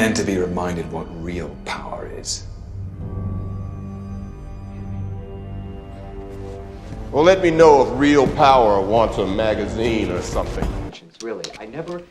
men to be reminded what real power is. Well, let me know if Real Power wants a magazine or something. Really, I never...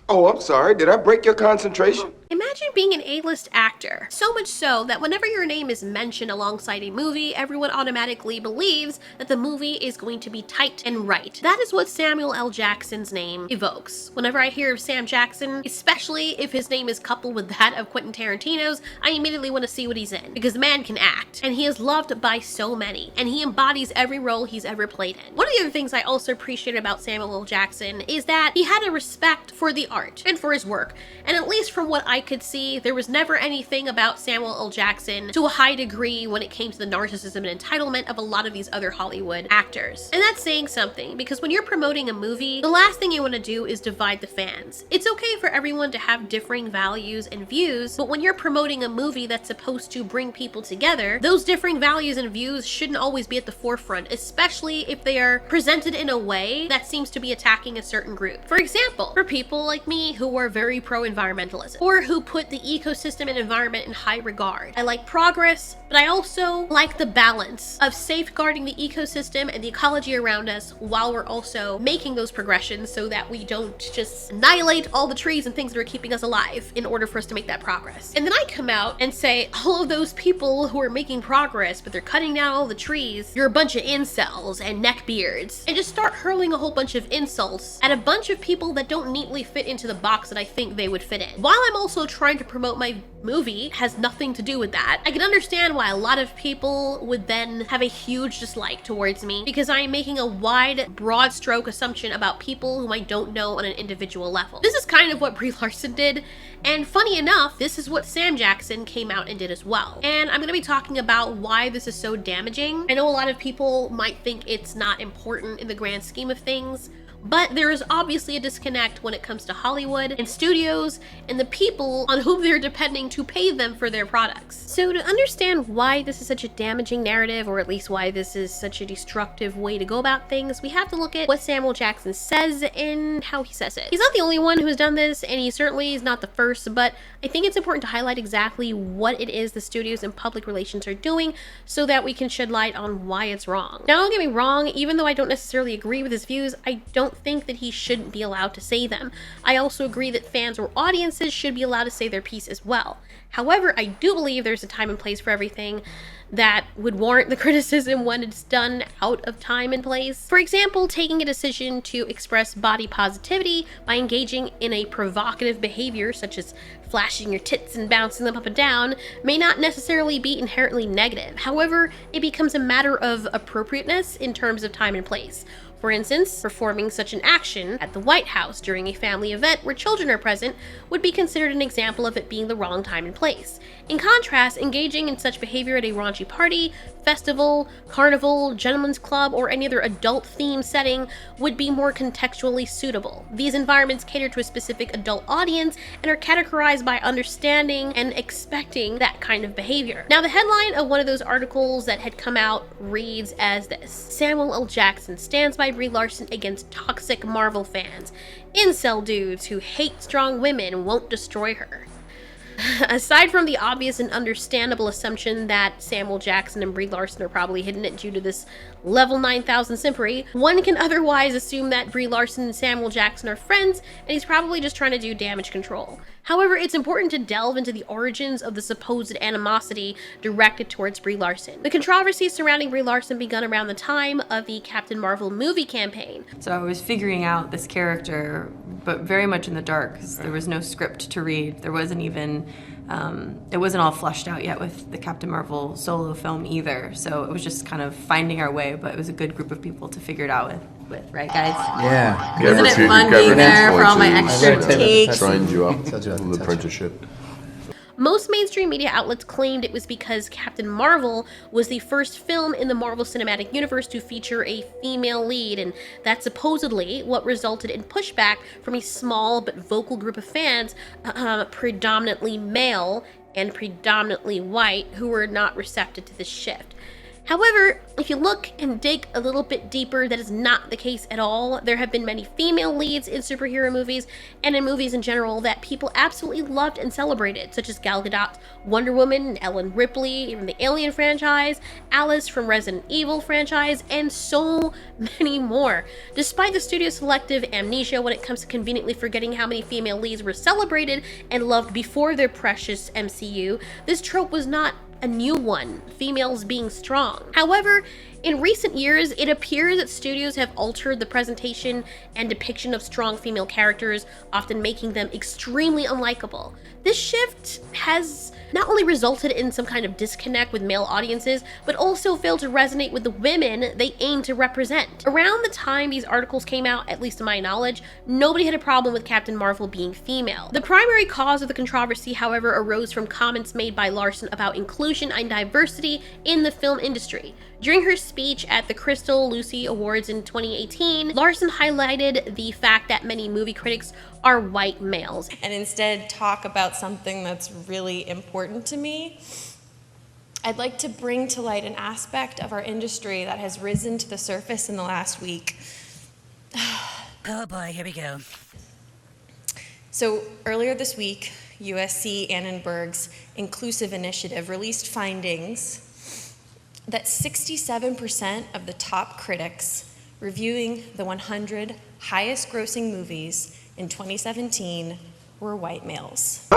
Oh, I'm sorry. Did I break your concentration? Imagine being an A-list actor, so much so that whenever your name is mentioned alongside a movie, everyone automatically believes that the movie is going to be tight and right. That is what Samuel L. Jackson's name evokes. Whenever I hear of Sam Jackson, especially if his name is coupled with that of Quentin Tarantino's, I immediately want to see what he's in, because the man can act, and he is loved by so many, and he embodies every role he's ever played in. One of the other things I also appreciate about Samuel L. Jackson is that he had a respect for the art and for his work, and at least from what I could see, there was never anything about Samuel L. Jackson to a high degree when it came to the narcissism and entitlement of a lot of these other Hollywood actors. And that's saying something, because when you're promoting a movie, the last thing you want to do is divide the fans. It's okay for everyone to have differing values and views, but when you're promoting a movie that's supposed to bring people together, those differing values and views shouldn't always be at the forefront, especially if they are presented in a way that seems to be attacking a certain group. For example, for people like me who are very pro-environmentalism, or who put the ecosystem and environment in high regard. I like progress, but I also like the balance of safeguarding the ecosystem and the ecology around us while we're also making those progressions so that we don't just annihilate all the trees and things that are keeping us alive in order for us to make that progress. And then I come out and say, all of those people who are making progress, but they're cutting down all the trees, you're a bunch of incels and neckbeards, and just start hurling a whole bunch of insults at a bunch of people that don't neatly fit into the box that I think they would fit in. While I'm also trying to promote my movie, has nothing to do with that. I can understand why a lot of people would then have a huge dislike towards me, because I am making a wide, broad stroke assumption about people whom I don't know on an individual level. This is kind of what Brie Larson did, and funny enough, this is what Sam Jackson came out and did as well. And I'm gonna be talking about why this is so damaging. I know a lot of people might think it's not important in the grand scheme of things, but there is obviously a disconnect when it comes to Hollywood and studios and the people on whom they're depending to pay them for their products. So to understand why this is such a damaging narrative, or at least why this is such a destructive way to go about things, we have to look at what Samuel Jackson says and how he says it. He's not the only one who has done this, and he certainly is not the first, but I think it's important to highlight exactly what it is the studios and public relations are doing so that we can shed light on why it's wrong. Now, don't get me wrong, even though I don't necessarily agree with his views, I don't think that he shouldn't be allowed to say them. I also agree that fans or audiences should be allowed to say their piece as well. However, I do believe there's a time and place for everything that would warrant the criticism when it's done out of time and place. For example, taking a decision to express body positivity by engaging in a provocative behavior such as flashing your tits and bouncing them up and down may not necessarily be inherently negative. However, it becomes a matter of appropriateness in terms of time and place. For instance, performing such an action at the White House during a family event where children are present would be considered an example of it being the wrong time and place. In contrast, engaging in such behavior at a raunchy party, festival, carnival, gentleman's club, or any other adult-themed setting would be more contextually suitable. These environments cater to a specific adult audience and are categorized by understanding and expecting that kind of behavior. Now, the headline of one of those articles that had come out reads as this: Samuel L. Jackson stands by Brie Larson against toxic Marvel fans. Incel dudes who hate strong women won't destroy her. Aside from the obvious and understandable assumption that Samuel Jackson and Brie Larson are probably hitting it due to this level 9000 simpery, one can otherwise assume that Brie Larson and Samuel Jackson are friends, and he's probably just trying to do damage control. However, it's important to delve into the origins of the supposed animosity directed towards Brie Larson. The controversy surrounding Brie Larson began around the time of the Captain Marvel movie campaign. So I was figuring out this character, but very much in the dark, because there was no script to read. There wasn't even, it wasn't all flushed out yet with the Captain Marvel solo film either. So it was just kind of finding our way, but it was a good group of people to figure it out with, right guys? Yeah. Isn't it fun being there for all my extra takes? Trained you up in the apprenticeship. Most mainstream media outlets claimed it was because Captain Marvel was the first film in the Marvel Cinematic Universe to feature a female lead, and that's supposedly what resulted in pushback from a small but vocal group of fans, predominantly male and predominantly white, who were not receptive to this shift. However, if you look and dig a little bit deeper, that is not the case at all. There have been many female leads in superhero movies and in movies in general that people absolutely loved and celebrated, such as Gal Gadot's Wonder Woman, Ellen Ripley from the Alien franchise, Alice from Resident Evil franchise, and so many more. Despite the studio's selective amnesia when it comes to conveniently forgetting how many female leads were celebrated and loved before their precious MCU, this trope was not a new one, females being strong. However, in recent years, it appears that studios have altered the presentation and depiction of strong female characters, often making them extremely unlikable. This shift has not only resulted in some kind of disconnect with male audiences, but also failed to resonate with the women they aim to represent. Around the time these articles came out, at least to my knowledge, nobody had a problem with Captain Marvel being female. The primary cause of the controversy, however, arose from comments made by Larson about inclusion and diversity in the film industry. During her speech at the Crystal Lucy Awards in 2018, Larson highlighted the fact that many movie critics are white males. And instead talk about something that's really important to me. I'd like to bring to light an aspect of our industry that has risen to the surface in the last week. Oh boy, here we go. So earlier this week, USC Annenberg's Inclusive Initiative released findings that 67% of the top critics reviewing the 100 highest grossing movies in 2017 were white males. No.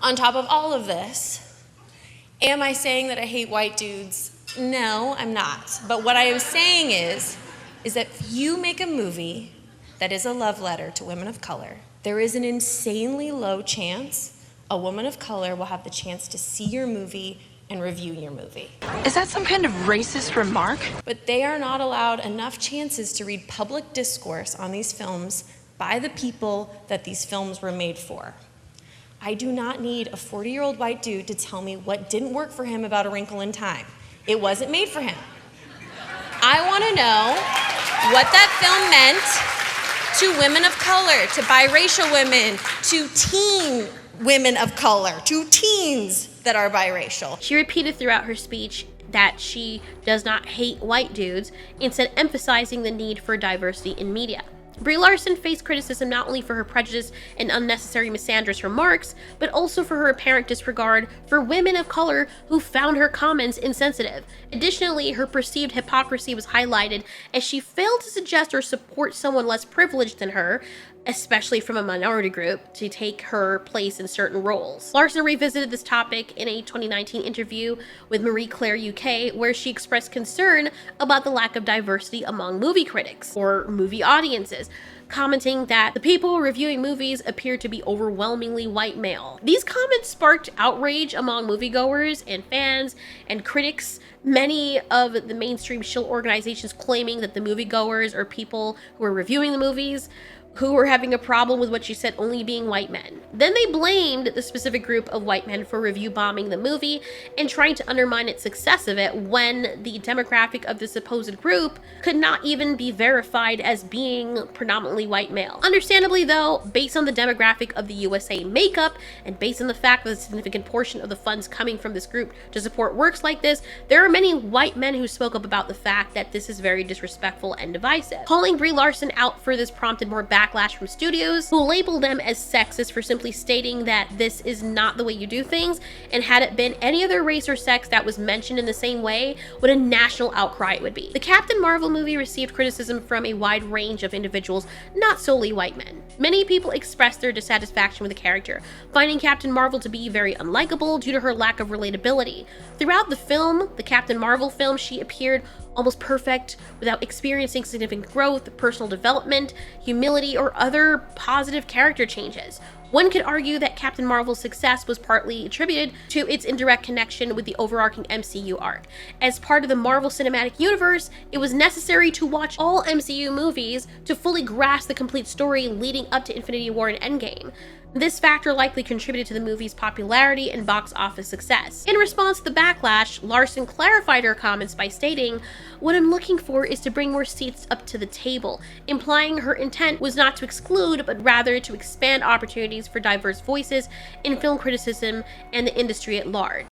On top of all of this, am I saying that I hate white dudes? No, I'm not. But what I am saying is that if you make a movie that is a love letter to women of color, there is an insanely low chance a woman of color will have the chance to see your movie and review your movie. Is that some kind of racist remark? But they are not allowed enough chances to read public discourse on these films by the people that these films were made for. I do not need a 40-year-old white dude to tell me what didn't work for him about A Wrinkle in Time. It wasn't made for him. I want to know what that film meant to women of color, to biracial women, to teen women of color, to teens that are biracial. She repeated throughout her speech that she does not hate white dudes, instead emphasizing the need for diversity in media. Brie Larson faced criticism not only for her prejudice and unnecessary misandrous remarks, but also for her apparent disregard for women of color who found her comments insensitive. Additionally, her perceived hypocrisy was highlighted as she failed to suggest or support someone less privileged than her, especially from a minority group, to take her place in certain roles. Larson revisited this topic in a 2019 interview with Marie Claire UK, where she expressed concern about the lack of diversity among movie critics or movie audiences, commenting that the people reviewing movies appear to be overwhelmingly white male. These comments sparked outrage among moviegoers and fans and critics, many of the mainstream shill organizations claiming that the moviegoers or people who are reviewing the movies who were having a problem with what she said only being white men. Then they blamed the specific group of white men for review bombing the movie and trying to undermine its success of it when the demographic of the supposed group could not even be verified as being predominantly white male. Understandably though, based on the demographic of the USA makeup and based on the fact that a significant portion of the funds coming from this group to support works like this, there are many white men who spoke up about the fact that this is very disrespectful and divisive. Calling Brie Larson out for this prompted more backlash from studios, who labeled them as sexist for simply stating that this is not the way you do things, and had it been any other race or sex that was mentioned in the same way, what a national outcry it would be. The Captain Marvel movie received criticism from a wide range of individuals, not solely white men. Many people expressed their dissatisfaction with the character, finding Captain Marvel to be very unlikable due to her lack of relatability. Throughout the film, the Captain Marvel film, she appeared almost perfect without experiencing significant growth, personal development, humility, or other positive character changes. One could argue that Captain Marvel's success was partly attributed to its indirect connection with the overarching MCU arc. As part of the Marvel Cinematic Universe, it was necessary to watch all MCU movies to fully grasp the complete story leading up to Infinity War and Endgame. This factor likely contributed to the movie's popularity and box office success. In response to the backlash, Larson clarified her comments by stating, "What I'm looking for is to bring more seats up to the table," implying her intent was not to exclude, but rather to expand opportunities for diverse voices in film criticism and the industry at large.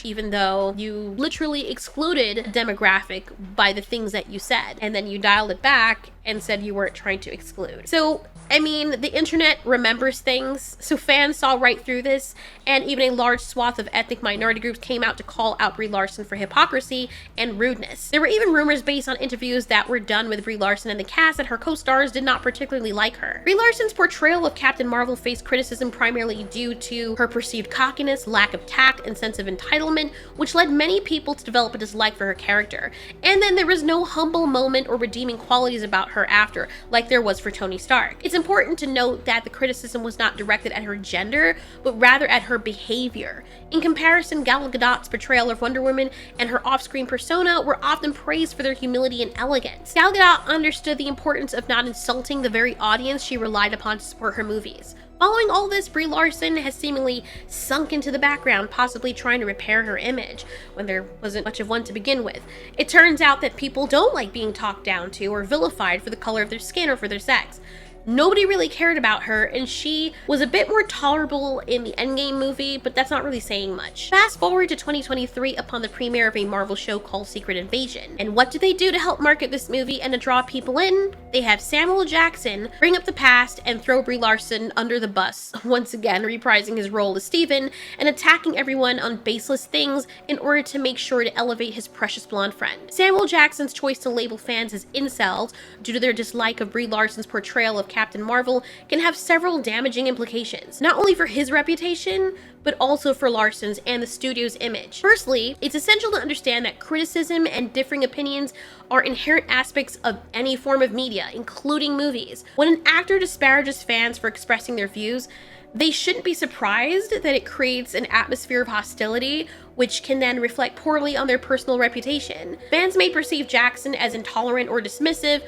even though you literally excluded demographic by the things that you said, and then you dialed it back and said you weren't trying to exclude. So, I mean, the internet remembers things, so fans saw right through this, and even a large swath of ethnic minority groups came out to call out Brie Larson for hypocrisy and rudeness. There were even rumors based on interviews that were done with Brie Larson and the cast that her co-stars did not particularly like her. Brie Larson's portrayal of Captain Marvel faced criticism primarily due to her perceived cockiness, lack of tact, and sense of entitlement, which led many people to develop a dislike for her character. And then there was no humble moment or redeeming qualities about her after, like there was for Tony Stark. It's important to note that the criticism was not directed at her gender, but rather at her behavior. In comparison, Gal Gadot's portrayal of Wonder Woman and her off-screen persona were often praised for their humility and elegance. Gal Gadot understood the importance of not insulting the very audience she relied upon to support her movies. Following all this, Brie Larson has seemingly sunk into the background, possibly trying to repair her image, when there wasn't much of one to begin with. It turns out that people don't like being talked down to or vilified for the color of their skin or for their sex. Nobody really cared about her, and she was a bit more tolerable in the Endgame movie, but that's not really saying much. Fast forward to 2023 upon the premiere of a Marvel show called Secret Invasion. And what do they do to help market this movie and to draw people in? They have Samuel Jackson bring up the past and throw Brie Larson under the bus, once again reprising his role as Steven and attacking everyone on baseless things in order to make sure to elevate his precious blonde friend. Samuel Jackson's choice to label fans as incels due to their dislike of Brie Larson's portrayal of Captain Marvel can have several damaging implications, not only for his reputation, but also for Larson's and the studio's image. Firstly, it's essential to understand that criticism and differing opinions are inherent aspects of any form of media, including movies. When an actor disparages fans for expressing their views, they shouldn't be surprised that it creates an atmosphere of hostility, which can then reflect poorly on their personal reputation. Fans may perceive Jackson as intolerant or dismissive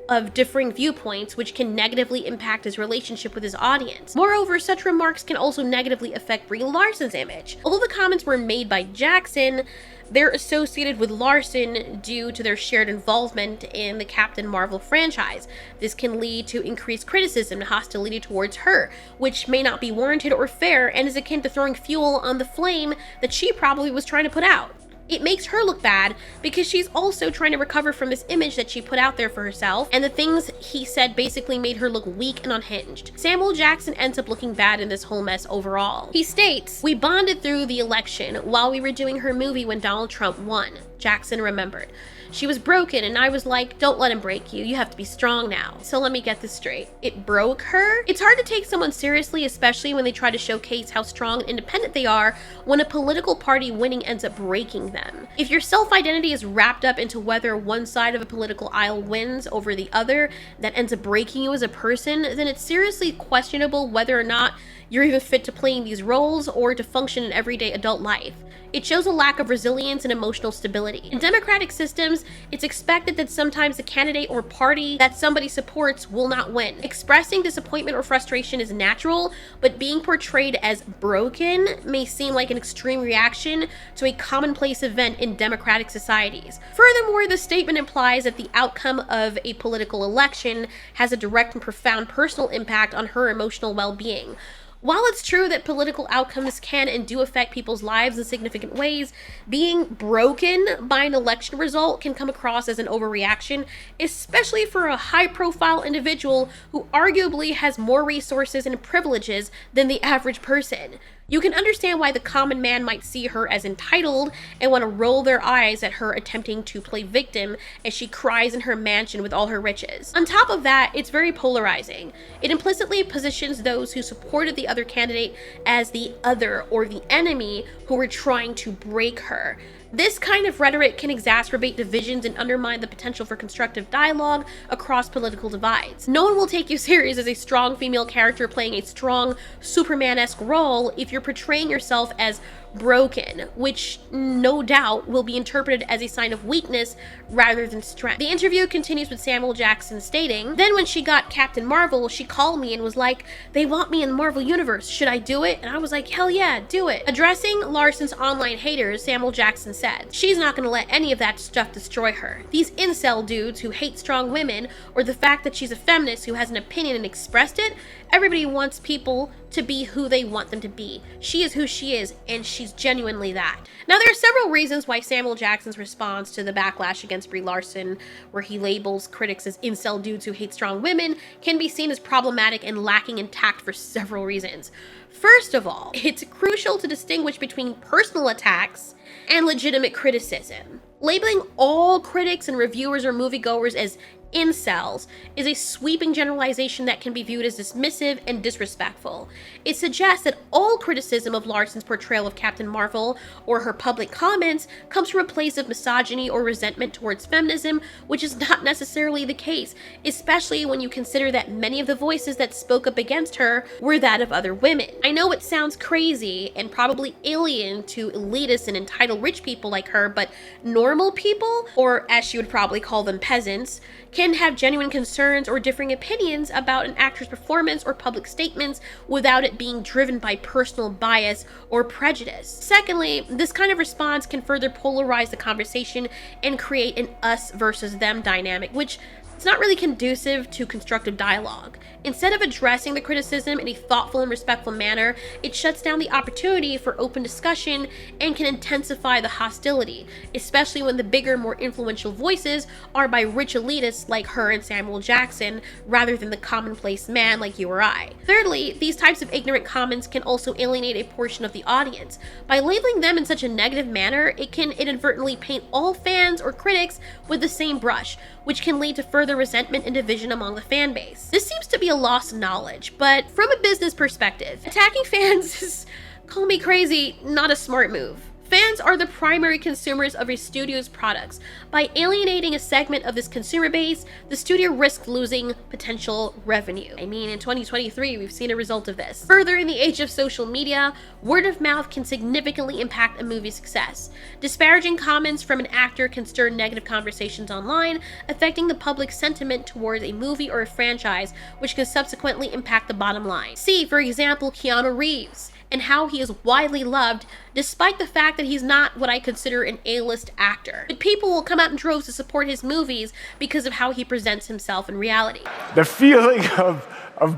of differing viewpoints, which can negatively impact his relationship with his audience. Moreover, such remarks can also negatively affect Brie Larson's image. Although the comments were made by Jackson, they're associated with Larson due to their shared involvement in the Captain Marvel franchise. This can lead to increased criticism and hostility towards her, which may not be warranted or fair and is akin to throwing fuel on the flame that she probably was trying to put out. It makes her look bad because she's also trying to recover from this image that she put out there for herself, and the things he said basically made her look weak and unhinged. Samuel Jackson ends up looking bad in this whole mess overall. He states, "We bonded through the election while we were doing her movie when Donald Trump won." Jackson remembered. "She was broken and I was like, don't let him break you. You have to be strong now." So let me get this straight. It broke her? It's hard to take someone seriously, especially when they try to showcase how strong and independent they are when a political party winning ends up breaking them. If your self-identity is wrapped up into whether one side of a political aisle wins over the other that ends up breaking you as a person, then it's seriously questionable whether or not you're even fit to playing these roles or to function in everyday adult life. It shows a lack of resilience and emotional stability. In democratic systems, it's expected that sometimes the candidate or party that somebody supports will not win. Expressing disappointment or frustration is natural, but being portrayed as broken may seem like an extreme reaction to a commonplace event in democratic societies. Furthermore, the statement implies that the outcome of a political election has a direct and profound personal impact on her emotional well-being. While it's true that political outcomes can and do affect people's lives in significant ways, being broken by an election result can come across as an overreaction, especially for a high-profile individual who arguably has more resources and privileges than the average person. You can understand why the common man might see her as entitled and want to roll their eyes at her attempting to play victim as she cries in her mansion with all her riches. On top of that, it's very polarizing. It implicitly positions those who supported the other candidate as the other or the enemy who were trying to break her. This kind of rhetoric can exacerbate divisions and undermine the potential for constructive dialogue across political divides. No one will take you serious as a strong female character playing a strong Superman-esque role if you're portraying yourself as broken, which no doubt will be interpreted as a sign of weakness rather than strength. The interview continues with Samuel Jackson stating, "Then when she got Captain Marvel, she called me and was like, 'They want me in the Marvel Universe. Should I do it?' And I was like, 'Hell yeah, do it.'" Addressing Larson's online haters, Samuel Jackson said, "She's not gonna let any of that stuff destroy her. These incel dudes who hate strong women, or the fact that she's a feminist who has an opinion and expressed it, everybody wants people to be who they want them to be. She is who she is, and she's she's genuinely that. Now, there are several reasons why Samuel Jackson's response to the backlash against Brie Larson, where he labels critics as incel dudes who hate strong women, can be seen as problematic and lacking in tact for several reasons. First of all, it's crucial to distinguish between personal attacks and legitimate criticism. Labeling all critics and reviewers or moviegoers as incels is a sweeping generalization that can be viewed as dismissive and disrespectful. It suggests that all criticism of Larson's portrayal of Captain Marvel or her public comments comes from a place of misogyny or resentment towards feminism, which is not necessarily the case, especially when you consider that many of the voices that spoke up against her were that of other women. I know it sounds crazy and probably alien to elitist and entitled rich people like her, but normal people, or as she would probably call them, peasants, can have genuine concerns or differing opinions about an actor's performance or public statements without it being driven by personal bias or prejudice. Secondly, this kind of response can further polarize the conversation and create an us versus them dynamic, which is not really conducive to constructive dialogue. Instead of addressing the criticism in a thoughtful and respectful manner, it shuts down the opportunity for open discussion and can intensify the hostility, especially when the bigger, more influential voices are by rich elitists like her and Samuel Jackson, rather than the commonplace man like you or I. Thirdly, these types of ignorant comments can also alienate a portion of the audience. By labeling them in such a negative manner, it can inadvertently paint all fans or critics with the same brush, which can lead to further resentment and division among the fan base. This seems to be a lost knowledge, but from a business perspective, attacking fans is, call me crazy, not a smart move. Fans are the primary consumers of a studio's products. By alienating a segment of this consumer base, the studio risks losing potential revenue. I mean, in 2023, we've seen a result of this. Further, in the age of social media, word of mouth can significantly impact a movie's success. Disparaging comments from an actor can stir negative conversations online, affecting the public's sentiment towards a movie or a franchise, which can subsequently impact the bottom line. See, for example, Keanu Reeves, and how he is widely loved despite the fact that he's not what I consider an A-list actor. But people will come out in droves to support his movies because of how he presents himself in reality. The feeling of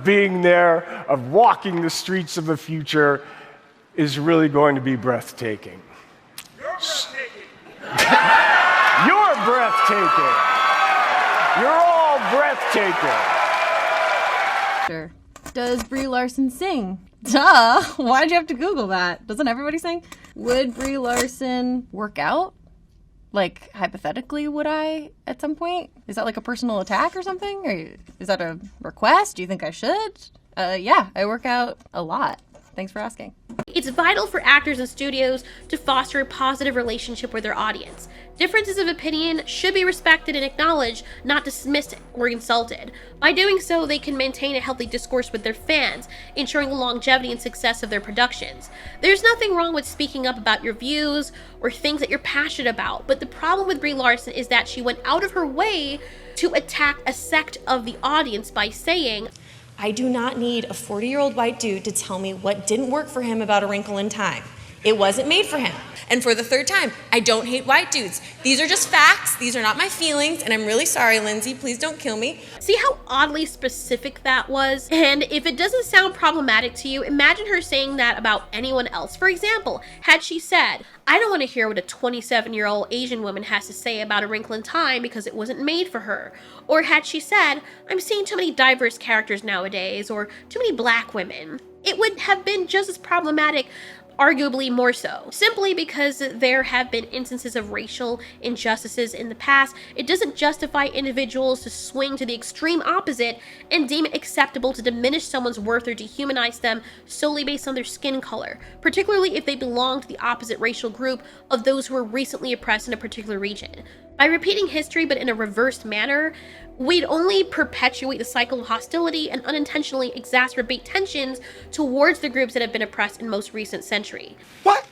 being there, of walking the streets of the future, is really going to be breathtaking. You're breathtaking. You're breathtaking. You're all breathtaking. Does Brie Larson sing? Duh! Why'd you have to Google that? Doesn't everybody sing? Would Brie Larson work out? Like, hypothetically, would I at some point? Is that like a personal attack or something? Or is that a request? Do you think I should? Yeah, I work out a lot. Thanks for asking. It's vital for actors and studios to foster a positive relationship with their audience. Differences of opinion should be respected and acknowledged, not dismissed or insulted. By doing so, they can maintain a healthy discourse with their fans, ensuring the longevity and success of their productions. There's nothing wrong with speaking up about your views or things that you're passionate about, but the problem with Brie Larson is that she went out of her way to attack a sect of the audience by saying, I do not need a 40-year-old white dude to tell me what didn't work for him about A Wrinkle in Time. It wasn't made for him. And for the third time, I don't hate white dudes. These are just facts. These are not my feelings. And I'm really sorry, Lindsay. Please don't kill me. See how oddly specific that was? And if it doesn't sound problematic to you, imagine her saying that about anyone else. For example, had she said, I don't want to hear what a 27-year-old Asian woman has to say about A Wrinkle in Time because it wasn't made for her. Or had she said, I'm seeing too many diverse characters nowadays, or too many black women, it would have been just as problematic, arguably more so. Simply because there have been instances of racial injustices in the past, it doesn't justify individuals to swing to the extreme opposite and deem it acceptable to diminish someone's worth or dehumanize them solely based on their skin color, particularly if they belong to the opposite racial group of those who were recently oppressed in a particular region. By repeating history but in a reversed manner, we'd only perpetuate the cycle of hostility and unintentionally exacerbate tensions towards the groups that have been oppressed in most recent century. What?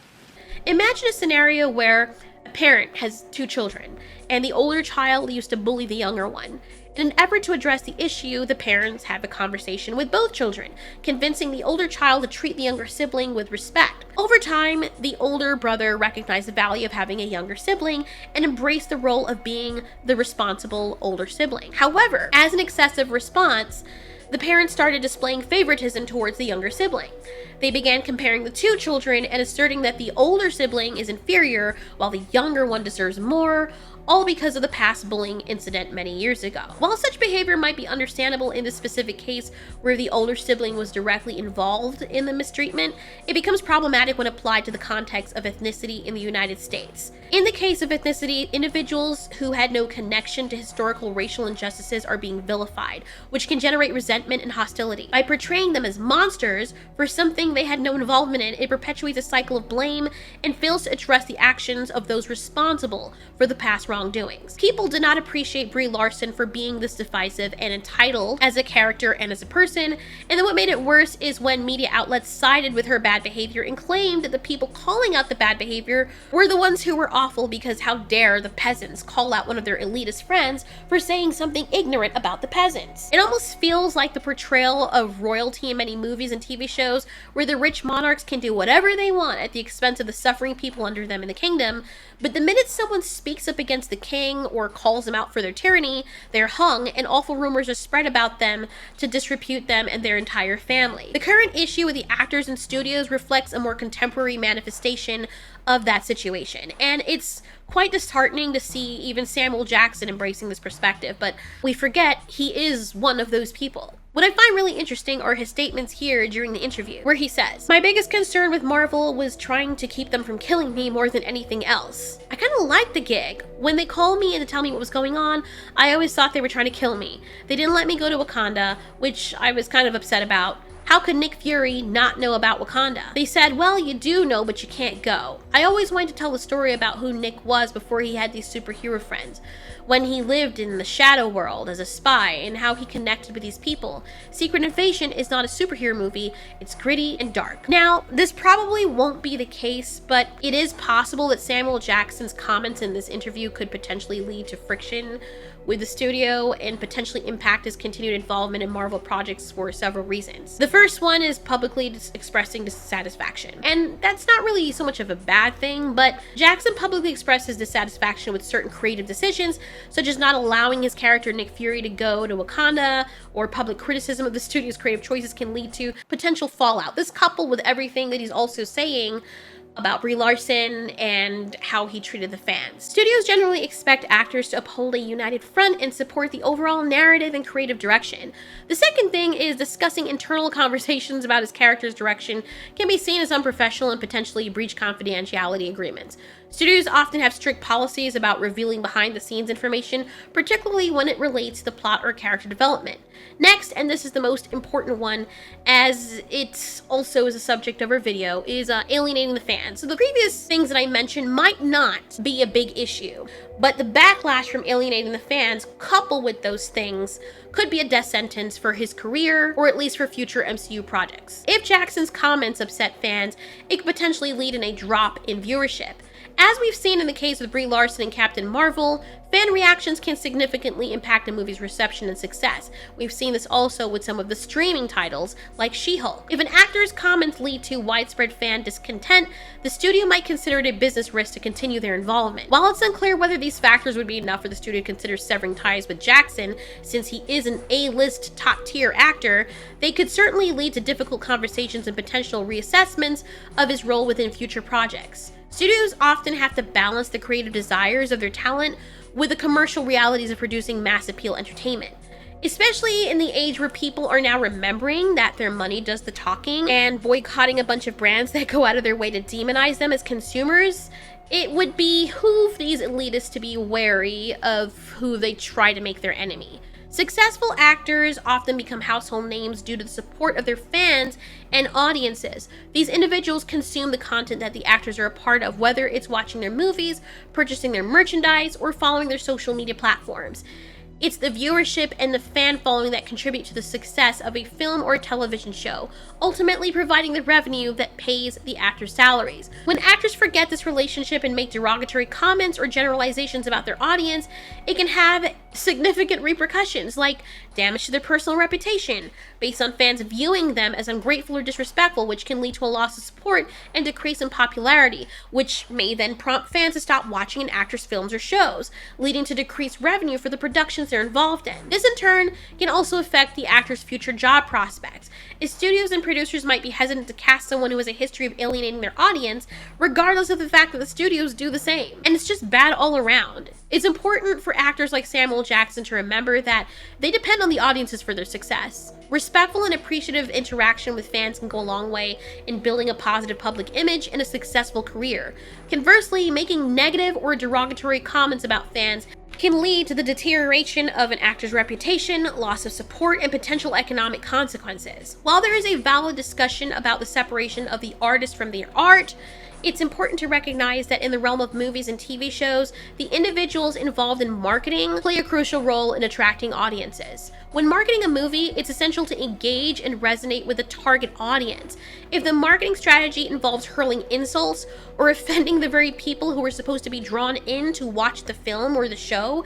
Imagine a scenario where a parent has two children, and the older child used to bully the younger one. In an effort to address the issue, the parents have a conversation with both children, convincing the older child to treat the younger sibling with respect. Over time, the older brother recognized the value of having a younger sibling and embraced the role of being the responsible older sibling. However, as an excessive response, The parents started displaying favoritism towards the younger sibling. They began comparing the two children and asserting that the older sibling is inferior while the younger one deserves more, all because of the past bullying incident many years ago. While such behavior might be understandable in this specific case where the older sibling was directly involved in the mistreatment, it becomes problematic when applied to the context of ethnicity in the United States. In the case of ethnicity, individuals who had no connection to historical racial injustices are being vilified, which can generate resentment and hostility. By portraying them as monsters for something they had no involvement in, it perpetuates a cycle of blame and fails to address the actions of those responsible for the past wrongdoings. People did not appreciate Brie Larson for being this divisive and entitled as a character and as a person, and then what made it worse is when media outlets sided with her bad behavior and claimed that the people calling out the bad behavior were the ones who were awful because how dare the peasants call out one of their elitist friends for saying something ignorant about the peasants. It almost feels like the portrayal of royalty in many movies and TV shows where the rich monarchs can do whatever they want at the expense of the suffering people under them in the kingdom, but the minute someone speaks up against the king or calls them out for their tyranny, they're hung and awful rumors are spread about them to disrepute them and their entire family. The current issue with the actors and studios reflects a more contemporary manifestation of that situation, and it's quite disheartening to see even Samuel Jackson embracing this perspective, but we forget he is one of those people. What I find really interesting are his statements here during the interview, where he says, "My biggest concern with Marvel was trying to keep them from killing me more than anything else. I kind of liked the gig. When they called me and to tell me what was going on, I always thought they were trying to kill me. They didn't let me go to Wakanda, which I was kind of upset about. How could Nick Fury not know about Wakanda? They said, well, you do know, but you can't go. I always wanted to tell the story about who Nick was before he had these superhero friends, when he lived in the shadow world as a spy and how he connected with these people. Secret Invasion is not a superhero movie, it's gritty and dark." Now, this probably won't be the case, but it is possible that Samuel Jackson's comments in this interview could potentially lead to friction with the studio and potentially impact his continued involvement in Marvel projects for several reasons. The first one is publicly expressing dissatisfaction. And that's not really so much of a bad thing, but Jackson publicly expressed his dissatisfaction with certain creative decisions, such as not allowing his character Nick Fury to go to Wakanda, or public criticism of the studio's creative choices can lead to potential fallout. This coupled with everything that he's also saying about Brie Larson and how he treated the fans. Studios generally expect actors to uphold a united front and support the overall narrative and creative direction. The second thing is discussing internal conversations about his character's direction can be seen as unprofessional and potentially breach confidentiality agreements. Studios often have strict policies about revealing behind-the-scenes information, particularly when it relates to plot or character development. Next, and this is the most important one, as it also is a subject of our video, is alienating the fans. So the previous things that I mentioned might not be a big issue, but the backlash from alienating the fans, coupled with those things, could be a death sentence for his career, or at least for future MCU projects. If Jackson's comments upset fans, it could potentially lead in a drop in viewership. As we've seen in the case with Brie Larson and Captain Marvel, fan reactions can significantly impact a movie's reception and success. We've seen this also with some of the streaming titles, like She-Hulk. If an actor's comments lead to widespread fan discontent, the studio might consider it a business risk to continue their involvement. While it's unclear whether these factors would be enough for the studio to consider severing ties with Jackson, since he is an A-list top-tier actor, they could certainly lead to difficult conversations and potential reassessments of his role within future projects. Studios often have to balance the creative desires of their talent with the commercial realities of producing mass appeal entertainment. Especially in the age where people are now remembering that their money does the talking and boycotting a bunch of brands that go out of their way to demonize them as consumers, it would behoove these elitists to be wary of who they try to make their enemy. Successful actors often become household names due to the support of their fans and audiences. These individuals consume the content that the actors are a part of, whether it's watching their movies, purchasing their merchandise, or following their social media platforms. It's the viewership and the fan following that contribute to the success of a film or television show, ultimately providing the revenue that pays the actors' salaries. When actors forget this relationship and make derogatory comments or generalizations about their audience, it can have significant repercussions, like damage to their personal reputation, based on fans viewing them as ungrateful or disrespectful, which can lead to a loss of support and decrease in popularity, which may then prompt fans to stop watching an actor's films or shows, leading to decreased revenue for the production productions they're involved in. This in turn can also affect the actor's future job prospects, as studios and producers might be hesitant to cast someone who has a history of alienating their audience, regardless of the fact that the studios do the same. And it's just bad all around. It's important for actors like Samuel Jackson to remember that they depend on the audiences for their success. Respectful and appreciative interaction with fans can go a long way in building a positive public image and a successful career. Conversely, making negative or derogatory comments about fans can lead to the deterioration of an actor's reputation, loss of support, and potential economic consequences. While there is a valid discussion about the separation of the artist from their art, it's important to recognize that in the realm of movies and TV shows, the individuals involved in marketing play a crucial role in attracting audiences. When marketing a movie, it's essential to engage and resonate with the target audience. If the marketing strategy involves hurling insults or offending the very people who are supposed to be drawn in to watch the film or the show,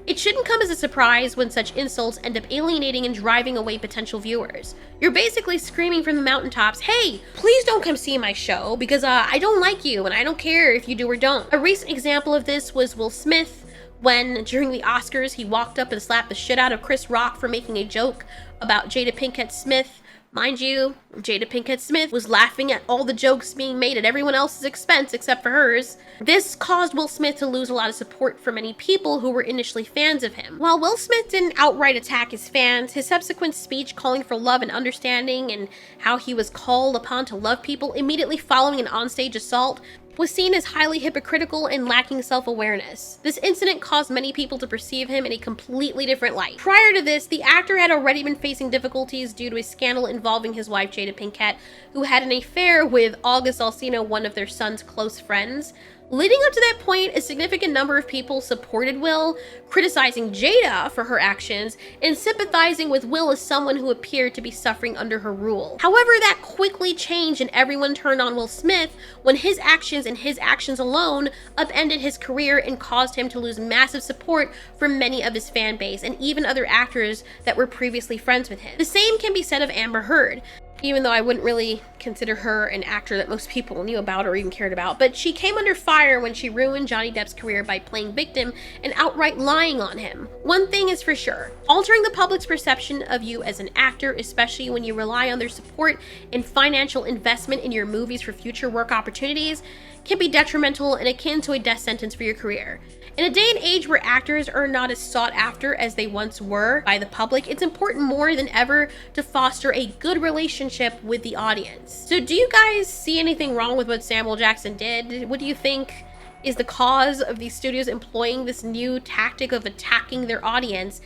it shouldn't come as a surprise when such insults end up alienating and driving away potential viewers. You're basically screaming from the mountaintops, hey, please don't come see my show because I don't like you and I don't care if you do or don't. A recent example of this was Will Smith, when during the Oscars he walked up and slapped the shit out of Chris Rock for making a joke about Jada Pinkett Smith. Mind you, Jada Pinkett Smith was laughing at all the jokes being made at everyone else's expense except for hers. This caused Will Smith to lose a lot of support from many people who were initially fans of him. While Will Smith didn't outright attack his fans, his subsequent speech calling for love and understanding and how he was called upon to love people immediately following an onstage assault was seen as highly hypocritical and lacking self-awareness. This incident caused many people to perceive him in a completely different light. Prior to this, the actor had already been facing difficulties due to a scandal involving his wife Jada Pinkett, who had an affair with August Alsina, one of their son's close friends. Leading up to that point, a significant number of people supported Will, criticizing Jada for her actions, and sympathizing with Will as someone who appeared to be suffering under her rule. However, that quickly changed and everyone turned on Will Smith when his actions and his actions alone upended his career and caused him to lose massive support from many of his fan base and even other actors that were previously friends with him. The same can be said of Amber Heard, even though I wouldn't really consider her an actor that most people knew about or even cared about. But she came under fire when she ruined Johnny Depp's career by playing victim and outright lying on him. One thing is for sure, altering the public's perception of you as an actor, especially when you rely on their support and financial investment in your movies for future work opportunities, can be detrimental and akin to a death sentence for your career. In a day and age where actors are not as sought after as they once were by the public, it's important more than ever to foster a good relationship with the audience. So do you guys see anything wrong with what Samuel Jackson did? What do you think is the cause of these studios employing this new tactic of attacking their audience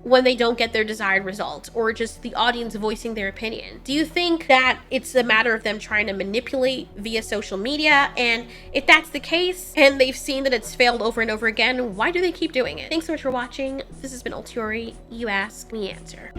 when they don't get their desired result, or just the audience voicing their opinion? Do you think that it's a matter of them trying to manipulate via social media? And if that's the case, and they've seen that it's failed over and over again, why do they keep doing it? Thanks so much for watching. This has been Ultiori. You ask, we answer.